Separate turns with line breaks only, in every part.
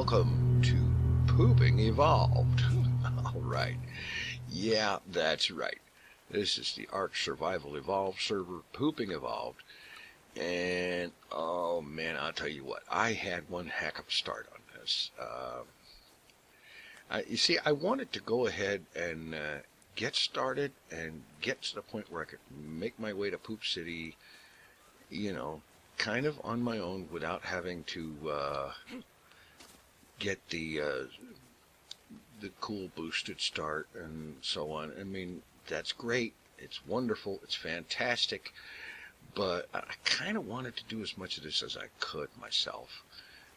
welcome to Pooping Evolved. All right. Yeah, that's right. This is the ARK Survival Evolved server, Pooping Evolved. And, oh man, I'll tell you what, I had one heck of a start on this. You see, I wanted to go ahead and get started and get to the point where I could make my way to Poop City, kind of on my own without having to get the cool boosted start and so on. I mean, that's great. It's wonderful. It's fantastic. But I kind of wanted to do as much of this as I could myself.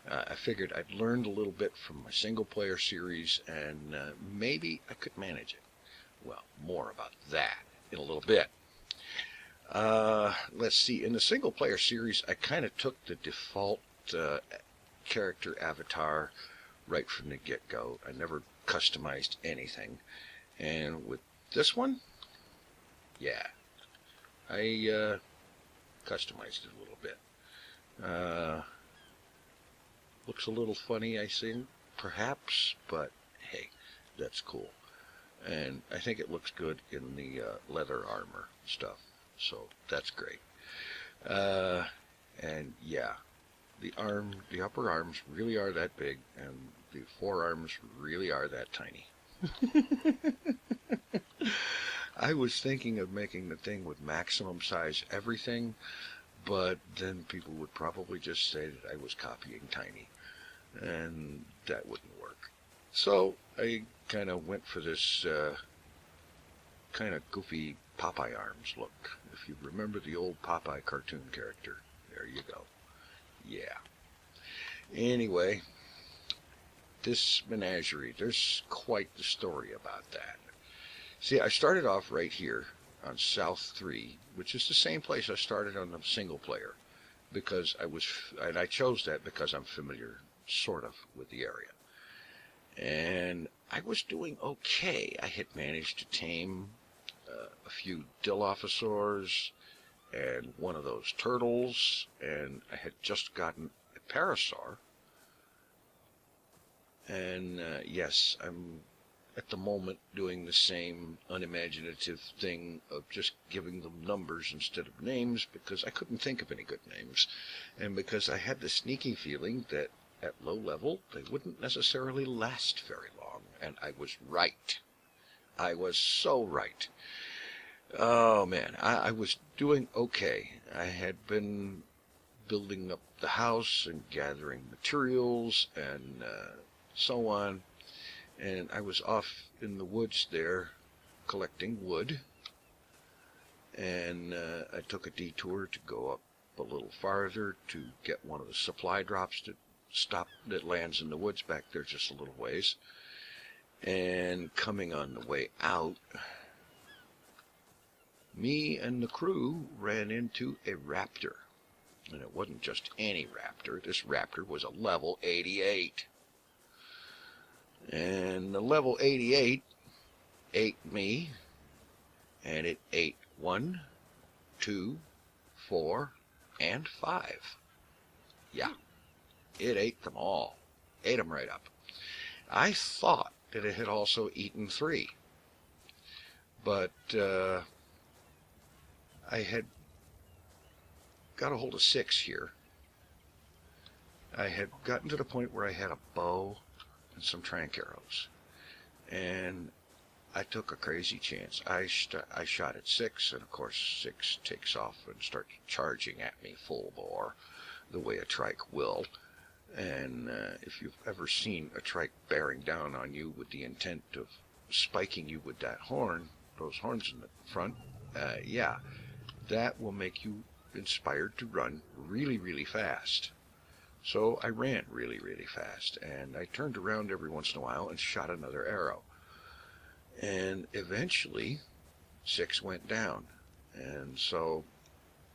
I figured I'd learned a little bit from my single-player series, and maybe I could manage it. Well, more about that in a little bit. Let's see. In the single-player series, I kind of took the default character avatar right from the get-go. I never customized anything. And with this one, yeah, I customized it a little bit. Looks a little funny, I think, perhaps, but hey, that's cool. And I think it looks good in the leather armor stuff, so that's great. And yeah, the upper arms really are that big, and the forearms really are that tiny. I was thinking of making the thing with maximum size everything, but then people would probably just say that I was copying Tiny, and that wouldn't work. So I kind of went for this kind of goofy Popeye arms look. If you remember the old Popeye cartoon character, there you go. Yeah. Anyway, this menagerie, there's quite the story about that. See, I started off right here on South 3, which is the same place I started on the single player, and I chose that because I'm familiar, sort of, with the area. And I was doing okay. I had managed to tame a few Dilophosaurs and one of those turtles, and I had just gotten a Parasaur. And yes, I'm at the moment doing the same unimaginative thing of just giving them numbers instead of names because I couldn't think of any good names, and because I had the sneaky feeling that at low level they wouldn't necessarily last very long, and I was right. I was so right. Oh man, I was doing okay. I had been building up the house and gathering materials and so on. And I was off in the woods there collecting wood, and I took a detour to go up a little farther to get one of the supply drops that lands in the woods back there just a little ways. And coming on the way out, me and the crew ran into a raptor. And it wasn't just any raptor. This raptor was a level 88. And the level 88 ate me, and it ate 1, 2, 4, and 5. Yeah, it ate them all. Ate them right up. I thought that it had also eaten 3, but I had got a hold of 6 here. I had gotten to the point where I had a bow and some trank arrows, and I took a crazy chance. I shot at 6, and of course 6 takes off and starts charging at me full bore, the way a trike will. And if you've ever seen a trike bearing down on you with the intent of spiking you with that horn, those horns in the front, yeah, that will make you inspired to run really, really fast. So I ran really, really fast, and I turned around every once in a while and shot another arrow. And eventually, 6 went down. And so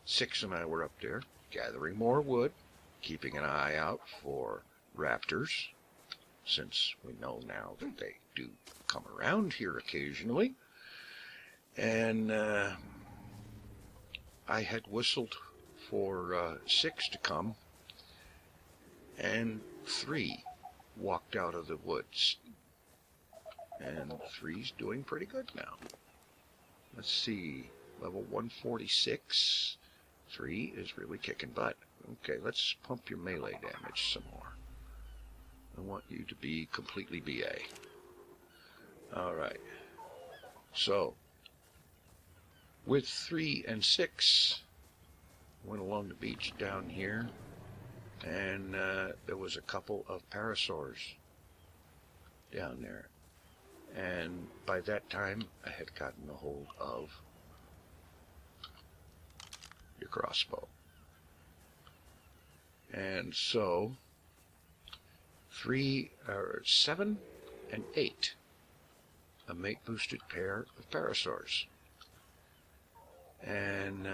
6 and I were up there gathering more wood, keeping an eye out for raptors, since we know now that they do come around here occasionally. And I had whistled for 6 to come, and 3 walked out of the woods. And 3's doing pretty good now. Let's see, level 146. 3 is really kicking butt. Okay, let's pump your melee damage some more. I want you to be completely BA. Alright. So, with 3 and 6, went along the beach down here, and there was a couple of parasaurs down there. And by that time, I had gotten a hold of your crossbow. And so, 7 and 8, a mate-boosted pair of parasaurs. And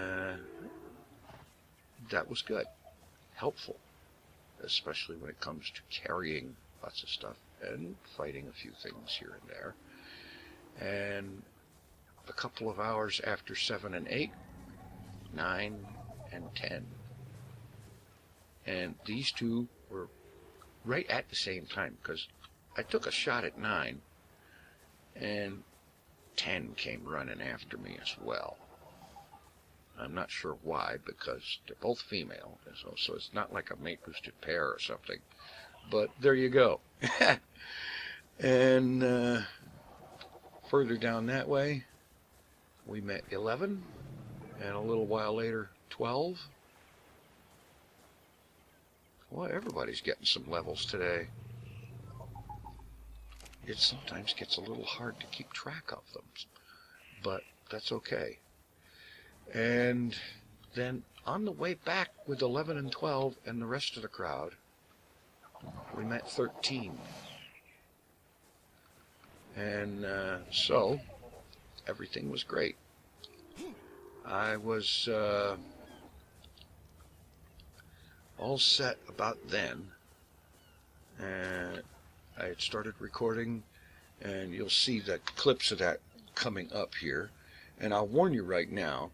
that was good. Helpful. Especially when it comes to carrying lots of stuff and fighting a few things here and there. And a couple of hours after 7 and 8, 9 and 10. And these two were right at the same time, because I took a shot at 9 and 10 came running after me as well. I'm not sure why, because they're both female, so it's not like a mate-boosted pair or something. But there you go. And further down that way, we met 11, and a little while later, 12. Well, everybody's getting some levels today. It sometimes gets a little hard to keep track of them, but that's okay. And then on the way back with 11 and 12 and the rest of the crowd, we met 13. And so everything was great. I was all set about then, and I had started recording, and you'll see the clips of that coming up here. And I'll warn you right now,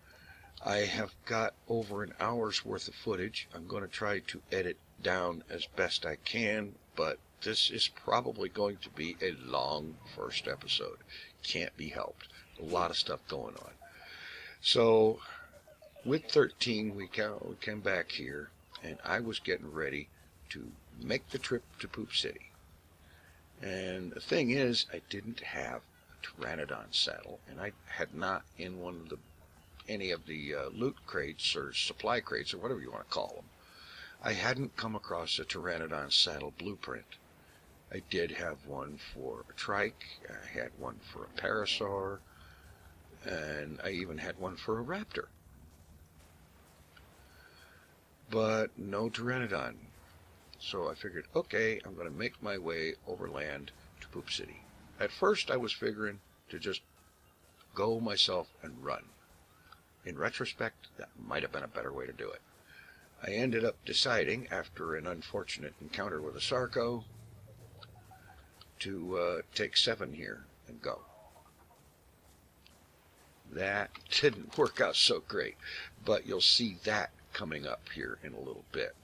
I have got over an hour's worth of footage. I'm going to try to edit down as best I can, but this is probably going to be a long first episode. Can't be helped. A lot of stuff going on. So with 13, we came back here, and I was getting ready to make the trip to Poop City. And the thing is, I didn't have a Pteranodon saddle, and I had not in any of the loot crates or supply crates or whatever you want to call them. I hadn't come across a Pteranodon saddle blueprint. I did have one for a trike, I had one for a parasaur, and I even had one for a raptor. But no Pteranodon. So I figured, okay, I'm going to make my way overland to Poop City. At first I was figuring to just go myself and run. In retrospect, that might have been a better way to do it. I ended up deciding, after an unfortunate encounter with a sarco, to take 7 here and go. That didn't work out so great, but you'll see that coming up here in a little bit.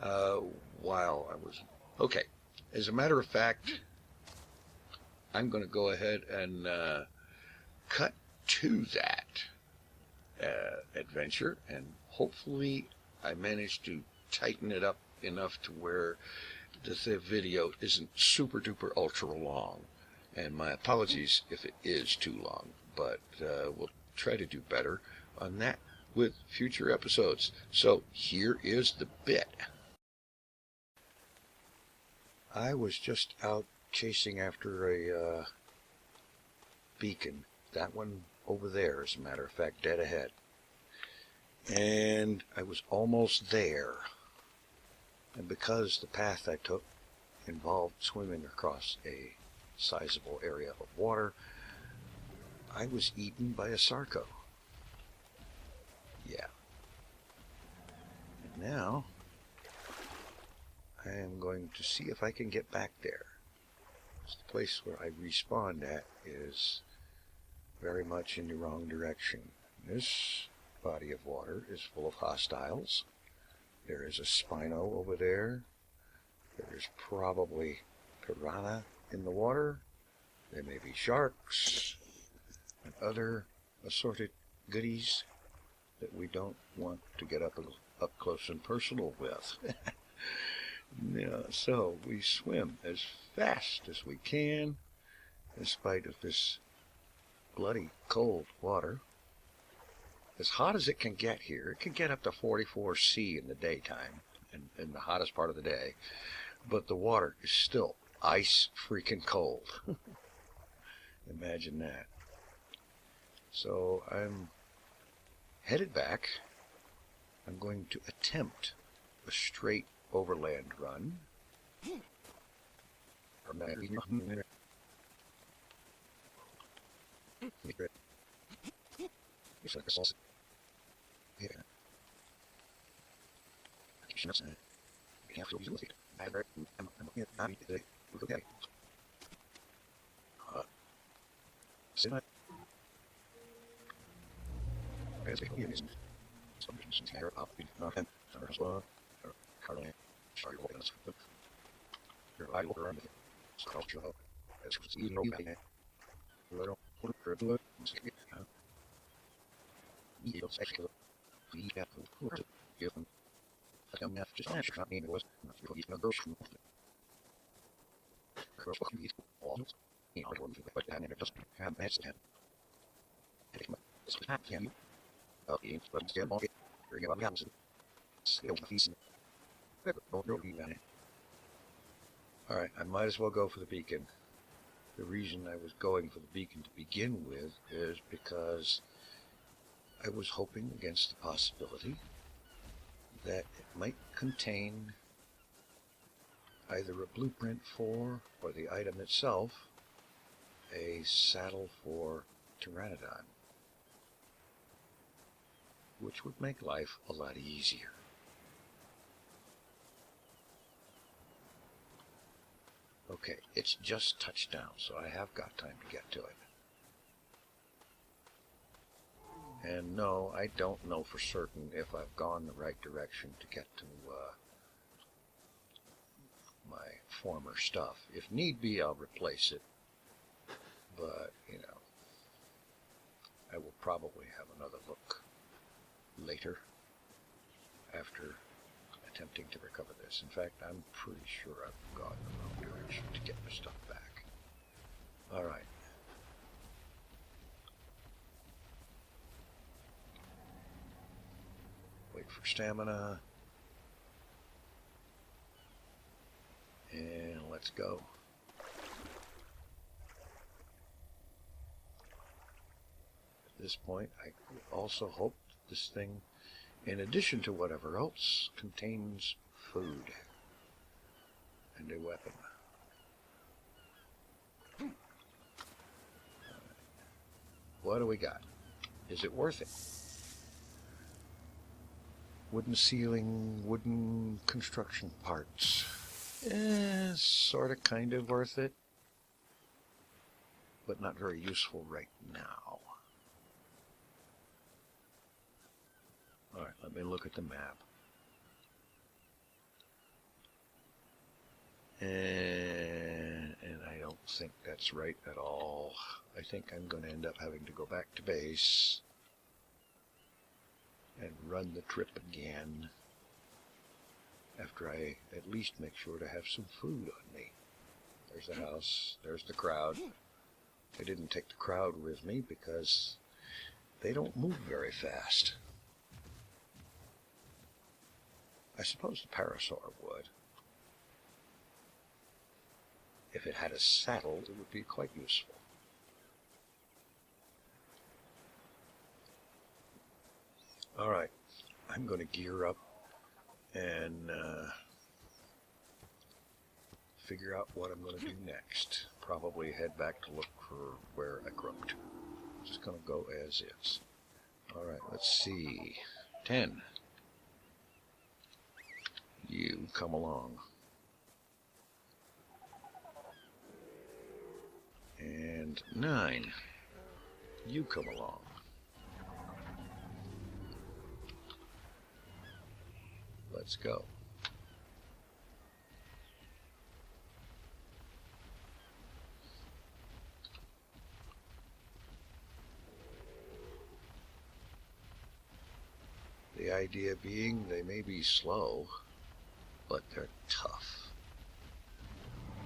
While I was... Okay, as a matter of fact, I'm going to go ahead and cut to that adventure, and hopefully I managed to tighten it up enough to where the video isn't super duper ultra long. And my apologies if it is too long, but we'll try to do better on that with future episodes. So here is the bit. I was just out chasing after a beacon. That one over there, as a matter of fact, dead ahead. And I was almost there. And because the path I took involved swimming across a sizable area of water, I was eaten by a sarco. Yeah. And now I am going to see if I can get back there. The place where I respawned at is very much in the wrong direction. This body of water is full of hostiles. There is a Spino over there. There's probably piranha in the water. There may be sharks and other assorted goodies that we don't want to get up close and personal with. Yeah, so we swim as fast as we can in spite of this bloody cold water. As hot as it can get here, it can get up to 44 C in the daytime, in the hottest part of the day, but the water is still ice freaking cold. Imagine that. So I'm headed back. I'm going to attempt a straight overland run. Alright, I might as well go for the beacon. The reason I was going for the beacon to begin with is because I was hoping against the possibility that it might contain either a blueprint for, or the item itself, a saddle for Pteranodon, which would make life a lot easier. Okay, it's just touchdown, so I have got time to get to it. And no, I don't know for certain if I've gone the right direction to get to my former stuff. If need be, I'll replace it. But, you know, I will probably have another look later after attempting to recover this. In fact, I'm pretty sure I've gone the wrong direction to get my stuff back. Alright. Wait for stamina. And let's go. At this point, I also hope this thing, in addition to whatever else, contains food and a weapon. What do we got? Is it worth it? Wooden ceiling, wooden construction parts. Sort of kind of worth it, but not very useful right now. Alright, let me look at the map. And I don't think that's right at all. I think I'm going to end up having to go back to base and run the trip again after I at least make sure to have some food on me. There's the house, there's the crowd. I didn't take the crowd with me because they don't move very fast. I suppose the parasaur would. If it had a saddle, it would be quite useful. Alright, I'm going to gear up and figure out what I'm going to do next. Probably head back to look for where I croaked. Just going to go as is. Alright, let's see. 10. You come along. And 9. You come along. Let's go. idea being they may be slow, but they're tough.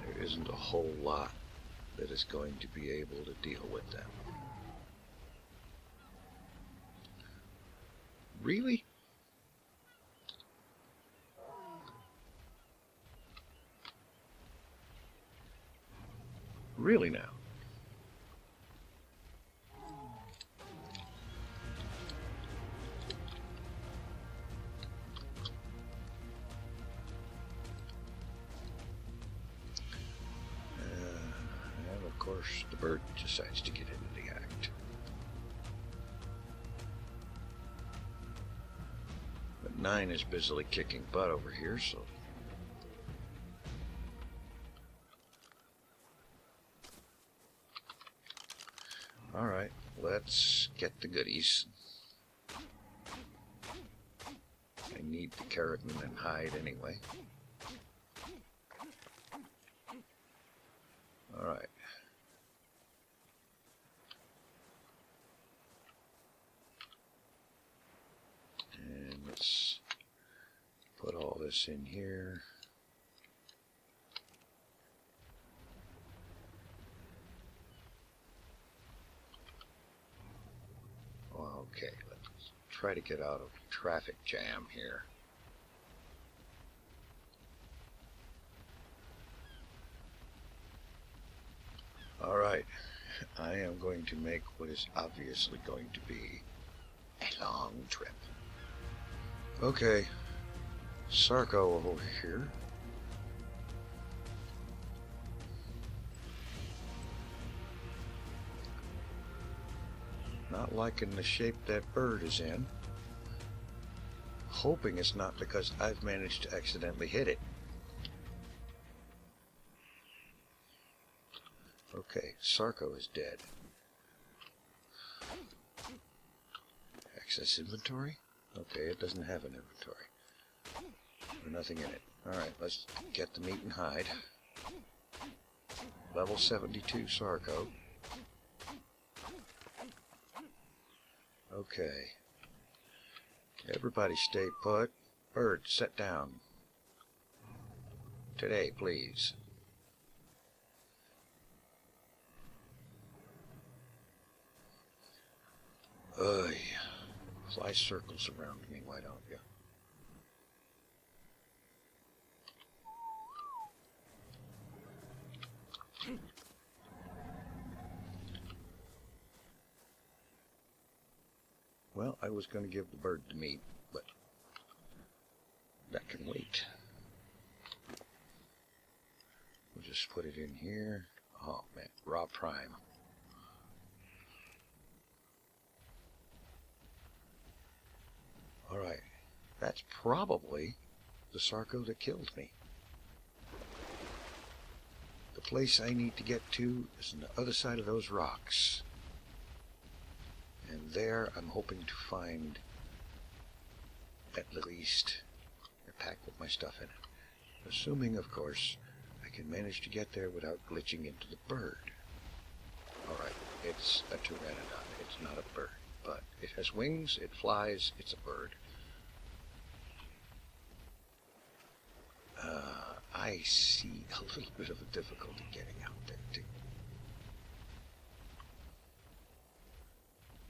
There isn't a whole lot that is going to be able to deal with them. Really? Really now? And of course the bird decides to get into the act. But 9 is busily kicking butt over here, so... Alright, let's get the goodies. I need the keratin and hide anyway. Alright. And let's put all this in here. Okay, let's try to get out of traffic jam here. Alright, I am going to make what is obviously going to be a long trip. Okay, Sarco over here. Not liking the shape that bird is in. Hoping it's not because I've managed to accidentally hit it. Okay, Sarco is dead. Access inventory? Okay, it doesn't have an inventory. There's nothing in it. Alright, let's get the meat and hide. Level 72 Sarco. Okay. Everybody stay put. Bird, sit down. Today, please. Fly circles around me, why don't you? Well, I was going to give the bird the meat, but that can wait. We'll just put it in here. Oh man, raw prime. Alright, that's probably the Sarco that killed me. The place I need to get to is on the other side of those rocks. And there I'm hoping to find at least a pack with my stuff in it. Assuming, of course, I can manage to get there without glitching into the bird. Alright, it's a pteranodon, it's not a bird. But it has wings, it flies, it's a bird. I see a little bit of a difficulty getting out there too.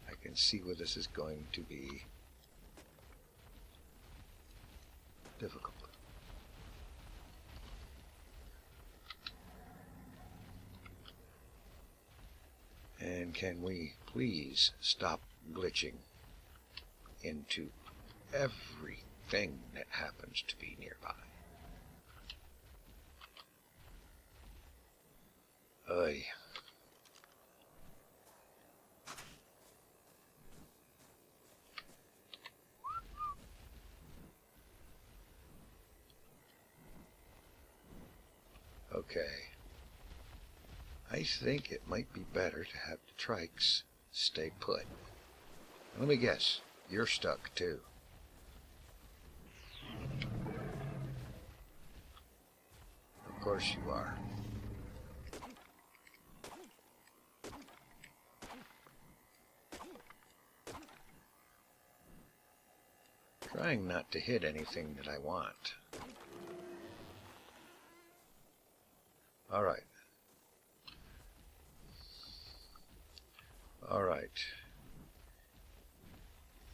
I can see where this is going to be difficult. And can we please stop glitching into everything that happens to be nearby? Oy. Okay. I think it might be better to have the trikes stay put. Let me guess, you're stuck too. Of course you are. Trying not to hit anything that I want. All right. All right.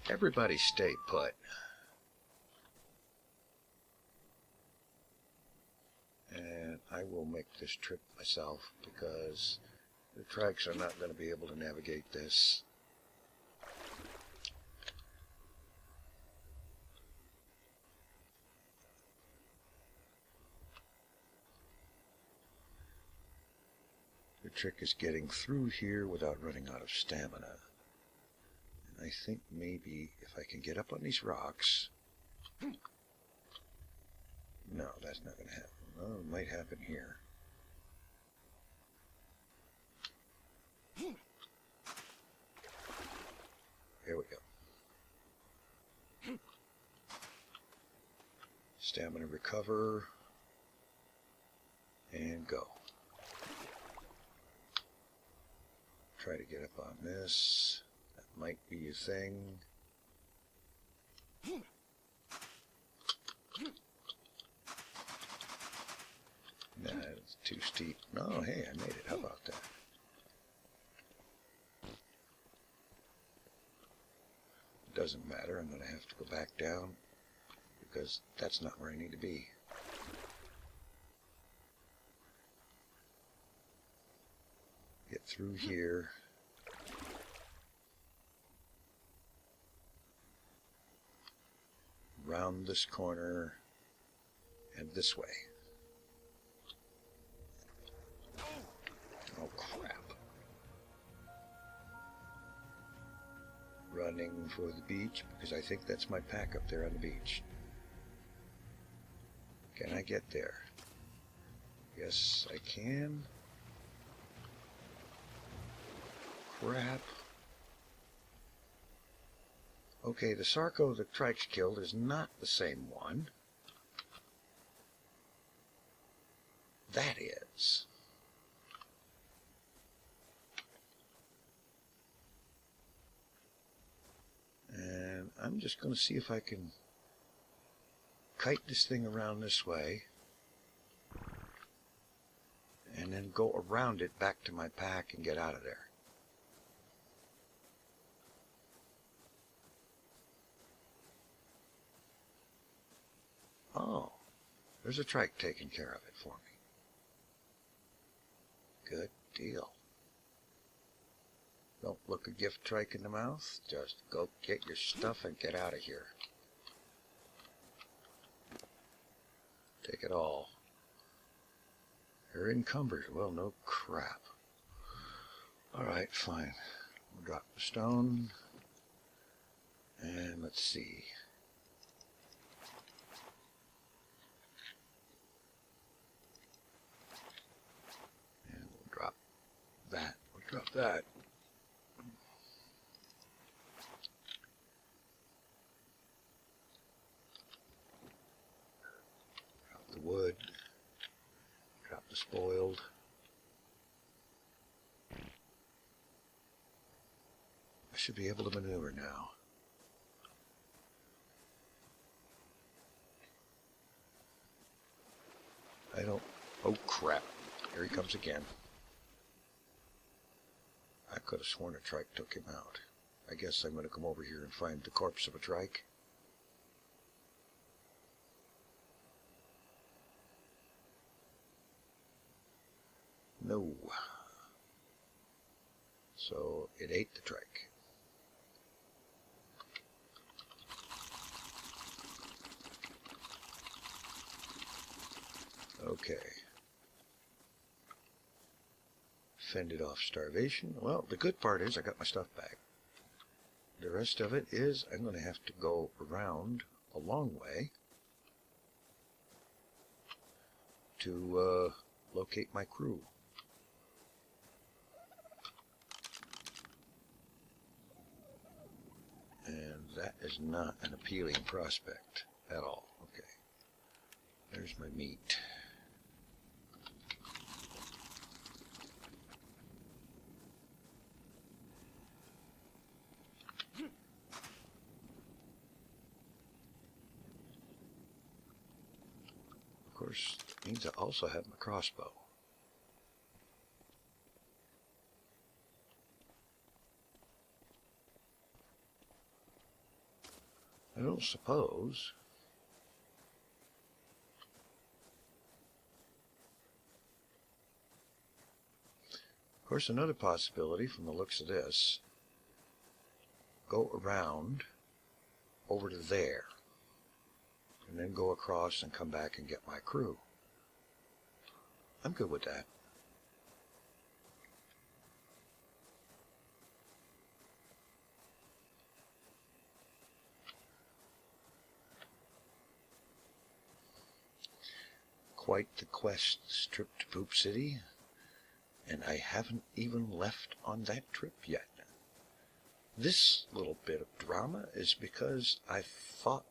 Everybody stay put. And I will make this trip myself because the trikes are not going to be able to navigate this. The trick is getting through here without running out of stamina. And I think maybe if I can get up on these rocks... No, that's not going to happen. Well, it might happen here. Here we go. Stamina recover. And go. Try to get up on this. That might be a thing. Nah, it's too steep. No, hey, I made it. How about that? It doesn't matter. I'm going to have to go back down because that's not where I need to be. Get through here. Round this corner and this way. Oh, crap. Running for the beach because I think that's my pack up there on the beach. Can I get there? Yes, I can. Crap. Okay, the sarco the trikes killed is not the same one. That is. And I'm just going to see if I can kite this thing around this way and then go around it back to my pack and get out of there. Oh, there's a trike taking care of it for me. Good deal. Don't look a gift trike in the mouth. Just go get your stuff and get out of here. Take it all. You're encumbered. Well, no crap. Alright, fine. We'll drop the stone. And let's see. And we'll drop that. We'll drop that. Wood, drop the spoiled. I should be able to maneuver now. I don't... Oh crap, here he comes again. I could have sworn a trike took him out. I guess I'm going to come over here and find the corpse of a trike. No. So it ate the trike. Okay. Fended off starvation. Well, the good part is I got my stuff back. The rest of it is I'm going to have to go around a long way to locate my crew. And that is not an appealing prospect at all. Okay. There's my meat. course, it means I also have my crossbow. I don't suppose of course, another possibility from the looks of this, go around over to there and then go across and come back and get my crew. I'm good with that. Quite the quest trip to Poop City, and I haven't even left on that trip yet. This little bit of drama is because I thought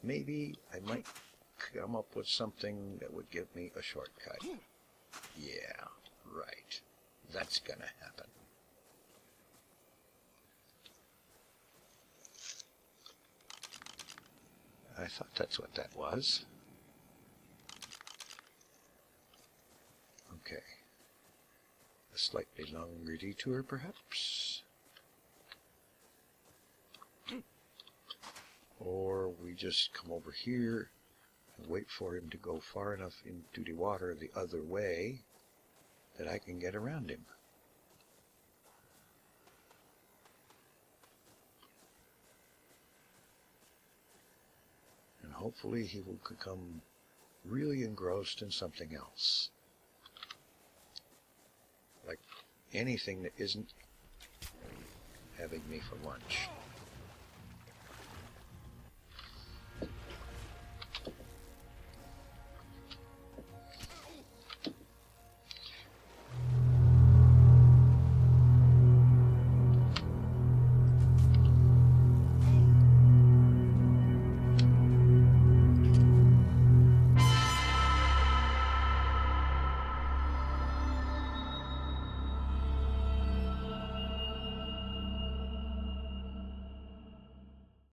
maybe I might come up with something that would give me a shortcut. Yeah, right. That's gonna happen. I thought that's what that was. Okay. A slightly longer detour, perhaps? Or we just come over here and wait for him to go far enough into the water the other way that I can get around him. And hopefully he will become really engrossed in something else. Like anything that isn't having me for lunch.